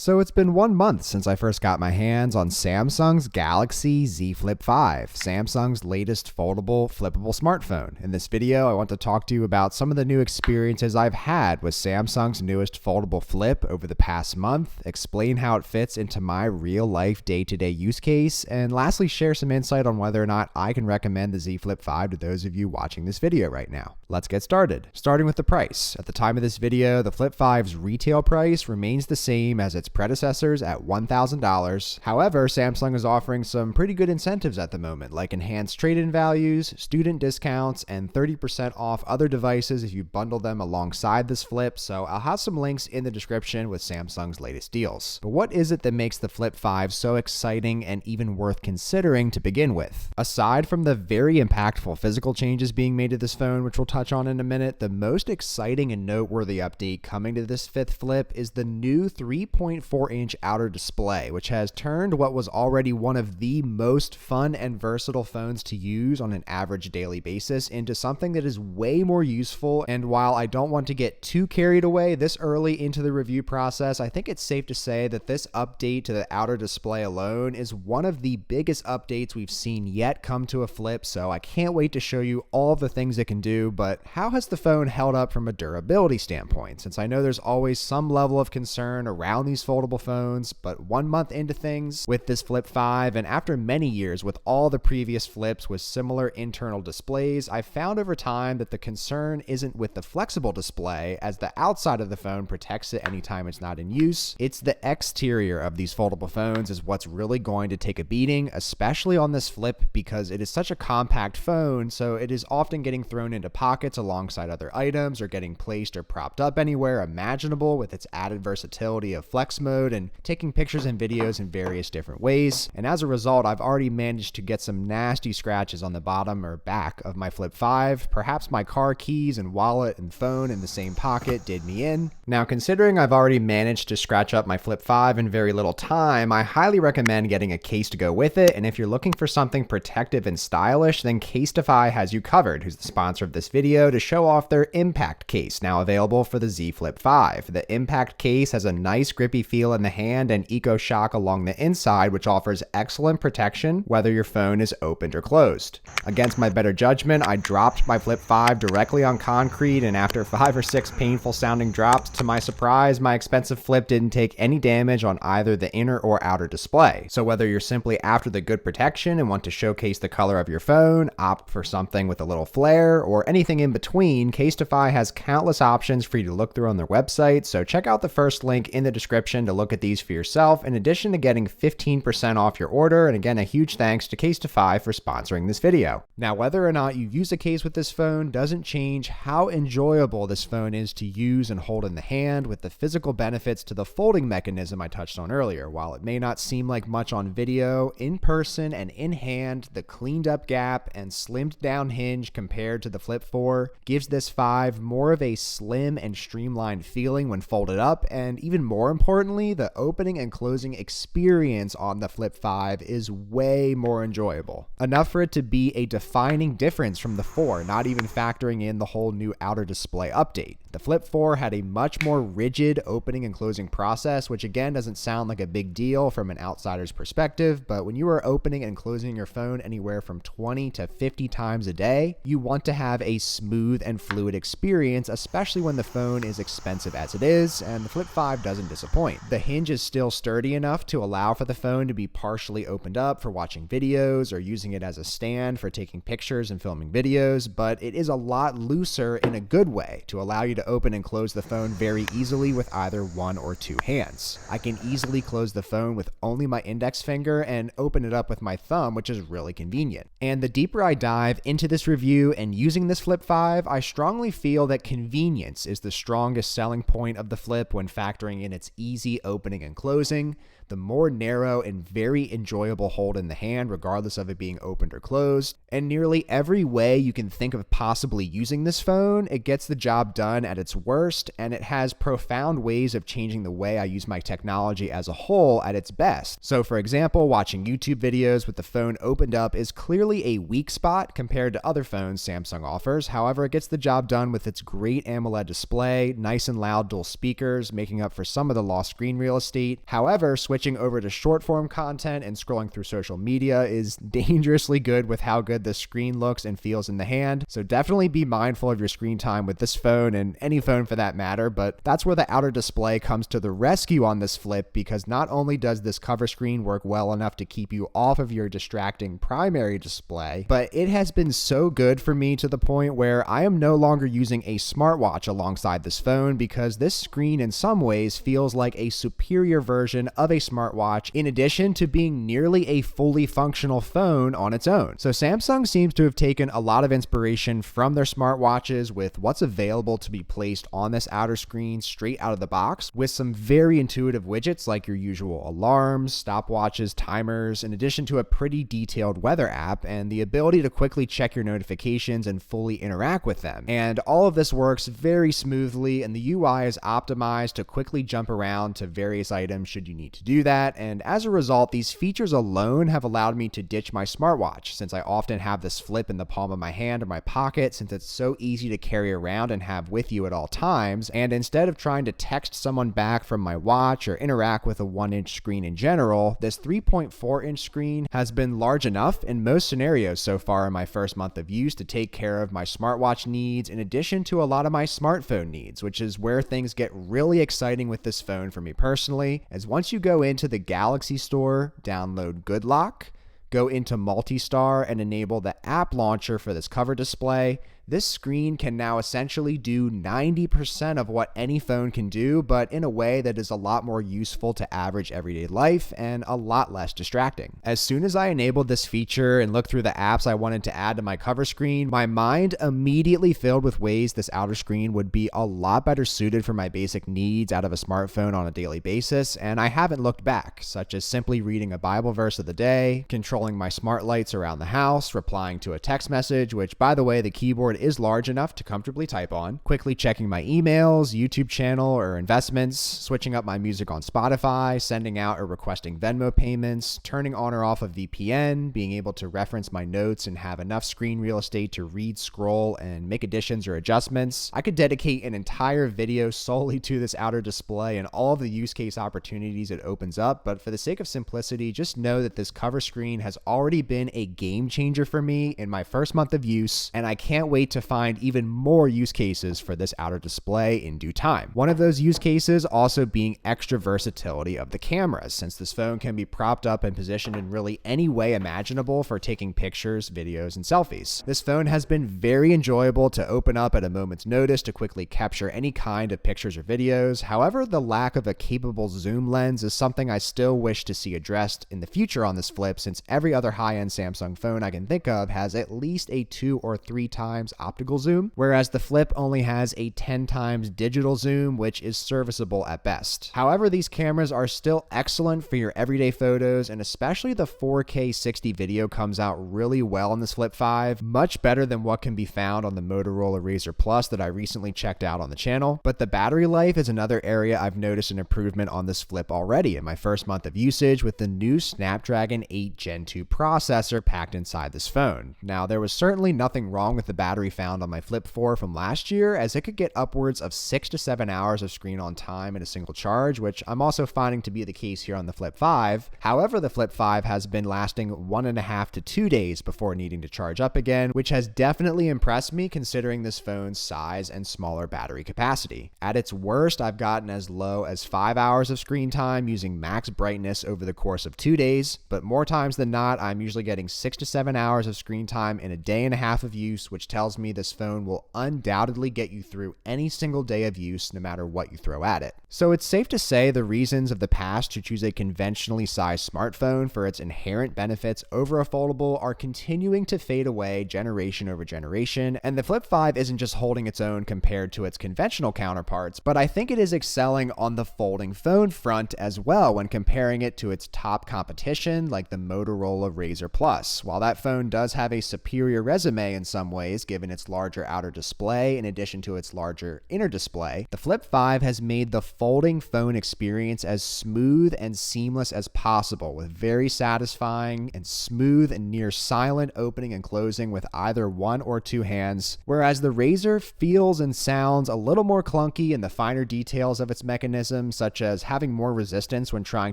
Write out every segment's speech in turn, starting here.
So it's been 1 month since I first got my hands on Samsung's Galaxy Z Flip 5, Samsung's latest foldable, flippable smartphone. In this video, I want to talk to you about some of the new experiences I've had with Samsung's newest foldable flip over the past month, explain how it fits into my real-life day-to-day use case, and lastly share some insight on whether or not I can recommend the Z Flip 5 to those of you watching this video right now. Let's get started. Starting with the price. At the time of this video, the Flip 5's retail price remains the same as its predecessors at $1,000. However, Samsung is offering some pretty good incentives at the moment, like enhanced trade-in values, student discounts, and 30% off other devices if you bundle them alongside this flip, so I'll have some links in the description with Samsung's latest deals. But what is it that makes the Flip 5 so exciting and even worth considering to begin with? Aside from the very impactful physical changes being made to this phone, which we'll touch on in a minute, the most exciting and noteworthy update coming to this fifth flip is the new 3.4-inch outer display, which has turned what was already one of the most fun and versatile phones to use on an average daily basis into something that is way more useful. And while I don't want to get too carried away this early into the review process, I think it's safe to say that this update to the outer display alone is one of the biggest updates we've seen yet come to a flip, so I can't wait to show you all the things it can do. But how has the phone held up from a durability standpoint? Since I know there's always some level of concern around these foldable phones, but 1 month into things with this Flip 5, and after many years with all the previous flips with similar internal displays, I found over time that the concern isn't with the flexible display, as the outside of the phone protects it anytime it's not in use. It's the exterior of these foldable phones is what's really going to take a beating, especially on this flip, because it is such a compact phone, so it is often getting thrown into pockets alongside other items or getting placed or propped up anywhere imaginable with its added versatility of flex mode and taking pictures and videos in various different ways. And as a result, I've already managed to get some nasty scratches on the bottom or back of my Flip 5. Perhaps my car keys and wallet and phone in the same pocket did me in. Now, considering I've already managed to scratch up my Flip 5 in very little time, I highly recommend getting a case to go with it. And if you're looking for something protective and stylish, then CaseTify has you covered, who's the sponsor of this video, to show off their Impact case, now available for the Z Flip 5. The Impact case has a nice grippy feel in the hand and eco shock along the inside, which offers excellent protection whether your phone is opened or closed. Against my better judgment, I dropped my Flip 5 directly on concrete, and after 5 or 6 painful sounding drops, to my surprise, my expensive flip didn't take any damage on either the inner or outer display. So whether you're simply after the good protection and want to showcase the color of your phone, opt for something with a little flair, or anything in between, CaseTify has countless options for you to look through on their website, so check out the first link in the description to look at these for yourself, in addition to getting 15% off your order. And again, a huge thanks to CaseTify for sponsoring this video. Now, whether or not you use a case with this phone doesn't change how enjoyable this phone is to use and hold in the hand, with the physical benefits to the folding mechanism I touched on earlier. While it may not seem like much on video, in person and in hand, the cleaned up gap and slimmed down hinge compared to the Flip 4 gives this 5 more of a slim and streamlined feeling when folded up, and even more importantly, the opening and closing experience on the Flip 5 is way more enjoyable. Enough for it to be a defining difference from the 4, not even factoring in the whole new outer display update. The Flip 4 had a much more rigid opening and closing process, which again doesn't sound like a big deal from an outsider's perspective, but when you are opening and closing your phone anywhere from 20 to 50 times a day, you want to have a smooth and fluid experience, especially when the phone is expensive as it is, and the Flip 5 doesn't disappoint. The hinge is still sturdy enough to allow for the phone to be partially opened up for watching videos or using it as a stand for taking pictures and filming videos, but it is a lot looser in a good way to allow you to open and close the phone very easily with either 1 or 2 hands. I can easily close the phone with only my index finger and open it up with my thumb, which is really convenient. And the deeper I dive into this review and using this Flip 5, I strongly feel that convenience is the strongest selling point of the Flip when factoring in its easy opening and closing. the more narrow and very enjoyable hold in the hand, regardless of it being opened or closed. And nearly every way you can think of possibly using this phone, it gets the job done at its worst, and it has profound ways of changing the way I use my technology as a whole at its best. So for example, watching YouTube videos with the phone opened up is clearly a weak spot compared to other phones Samsung offers. However, it gets the job done with its great AMOLED display, nice and loud dual speakers, making up for some of the lost screen real estate. However, switching over to short form content and scrolling through social media is dangerously good with how good the screen looks and feels in the hand. So definitely be mindful of your screen time with this phone and any phone for that matter, but that's where the outer display comes to the rescue on this flip, because not only does this cover screen work well enough to keep you off of your distracting primary display, but it has been so good for me to the point where I am no longer using a smartwatch alongside this phone, because this screen in some ways feels like a superior version of a smartwatch, in addition to being nearly a fully functional phone on its own. So Samsung seems to have taken a lot of inspiration from their smartwatches with what's available to be placed on this outer screen straight out of the box, with some very intuitive widgets like your usual alarms, stopwatches, timers, in addition to a pretty detailed weather app and the ability to quickly check your notifications and fully interact with them. And all of this works very smoothly, and the UI is optimized to quickly jump around to various items should you need to do that. And as a result, these features alone have allowed me to ditch my smartwatch, since I often have this flip in the palm of my hand or my pocket, since it's so easy to carry around and have with you at all times. And instead of trying to text someone back from my watch or interact with a 1-inch screen in general, this 3.4-inch screen has been large enough in most scenarios so far in my first month of use to take care of my smartwatch needs, in addition to a lot of my smartphone needs, which is where things get really exciting with this phone for me personally, as once you go into the Galaxy Store, download Good Lock, go into Multistar and enable the app launcher for this cover display, this screen can now essentially do 90% of what any phone can do, but in a way that is a lot more useful to average everyday life and a lot less distracting. As soon as I enabled this feature and looked through the apps I wanted to add to my cover screen, my mind immediately filled with ways this outer screen would be a lot better suited for my basic needs out of a smartphone on a daily basis, and I haven't looked back, such as simply reading a Bible verse of the day, controlling my smart lights around the house, replying to a text message, which by the way, the keyboard is large enough to comfortably type on, quickly checking my emails, YouTube channel, or investments, switching up my music on Spotify, sending out or requesting Venmo payments, turning on or off a VPN, being able to reference my notes and have enough screen real estate to read, scroll, and make additions or adjustments. I could dedicate an entire video solely to this outer display and all of the use case opportunities it opens up, but for the sake of simplicity, just know that this cover screen has already been a game changer for me in my first month of use, and I can't wait to find even more use cases for this outer display in due time. One of those use cases also being extra versatility of the cameras, since this phone can be propped up and positioned in really any way imaginable for taking pictures, videos, and selfies. This phone has been very enjoyable to open up at a moment's notice to quickly capture any kind of pictures or videos. However, the lack of a capable zoom lens is something I still wish to see addressed in the future on this flip, since every other high-end Samsung phone I can think of has at least a 2 or 3 times optical zoom, whereas the Flip only has a 10 times digital zoom, which is serviceable at best. However, these cameras are still excellent for your everyday photos, and especially the 4K 60 video comes out really well on this Flip 5, much better than what can be found on the Motorola Razr Plus that I recently checked out on the channel. But the battery life is another area I've noticed an improvement on this Flip already in my first month of usage with the new Snapdragon 8 Gen 2 processor packed inside this phone. Now, there was certainly nothing wrong with the battery found on my Flip 4 from last year, as it could get upwards of 6 to 7 hours of screen on time in a single charge, which I'm also finding to be the case here on the Flip 5. However, the Flip 5 has been lasting 1.5 to 2 days before needing to charge up again, which has definitely impressed me considering this phone's size and smaller battery capacity. At its worst, I've gotten as low as 5 hours of screen time using max brightness over the course of 2 days, but more times than not, I'm usually getting 6 to 7 hours of screen time in a day and a half of use, which tells tells me this phone will undoubtedly get you through any single day of use no matter what you throw at it. So it's safe to say the reasons of the past to choose a conventionally sized smartphone for its inherent benefits over a foldable are continuing to fade away generation over generation, and the Flip 5 isn't just holding its own compared to its conventional counterparts, but I think it is excelling on the folding phone front as well when comparing it to its top competition like the Motorola Razr Plus. While that phone does have a superior resume in some ways given its larger outer display in addition to its larger inner display, the Flip 5 has made the folding phone experience as smooth and seamless as possible, with very satisfying and smooth and near silent opening and closing with either one or two hands, whereas the Razr feels and sounds a little more clunky in the finer details of its mechanism, such as having more resistance when trying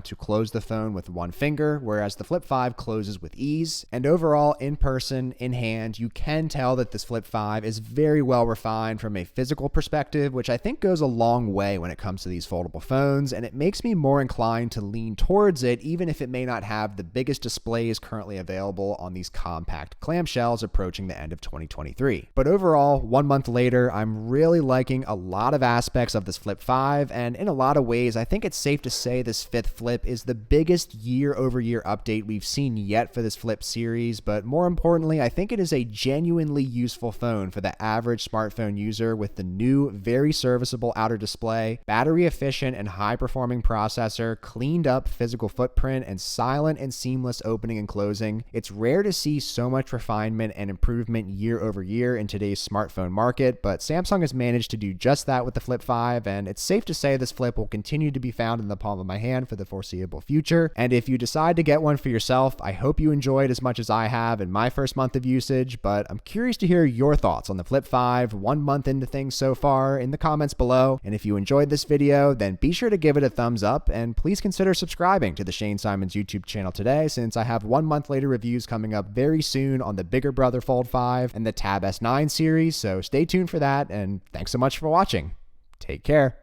to close the phone with one finger, whereas the Flip 5 closes with ease. And overall, in person, in hand, you can tell that this Flip 5 is very well refined from a physical perspective, which I think goes a long way when it comes to these foldable phones, and it makes me more inclined to lean towards it even if it may not have the biggest displays currently available on these compact clamshells approaching the end of 2023. But overall, 1 month later, I'm really liking a lot of aspects of this Flip 5, and in a lot of ways, I think it's safe to say this fifth Flip is the biggest year-over-year update we've seen yet for this Flip series, but more importantly, I think it is a genuinely useful phone for the average smartphone user with the new, very serviceable outer display, battery-efficient and high-performing processor, cleaned-up physical footprint, and silent and seamless opening and closing. It's rare to see so much refinement and improvement year over year in today's smartphone market, but Samsung has managed to do just that with the Flip 5, and it's safe to say this Flip will continue to be found in the palm of my hand for the foreseeable future. And if you decide to get one for yourself, I hope you enjoyed as much as I have in my first month of usage, but I'm curious to hear your thoughts on the Flip 5 1 month into things so far in the comments below. And if you enjoyed this video, then be sure to give it a thumbs up, and please consider subscribing to the Shane Symonds YouTube channel today, since I have 1 month later reviews coming up very soon on the bigger brother Fold 5 and the Tab S9 series, so stay tuned for that, and thanks so much for watching. Take care.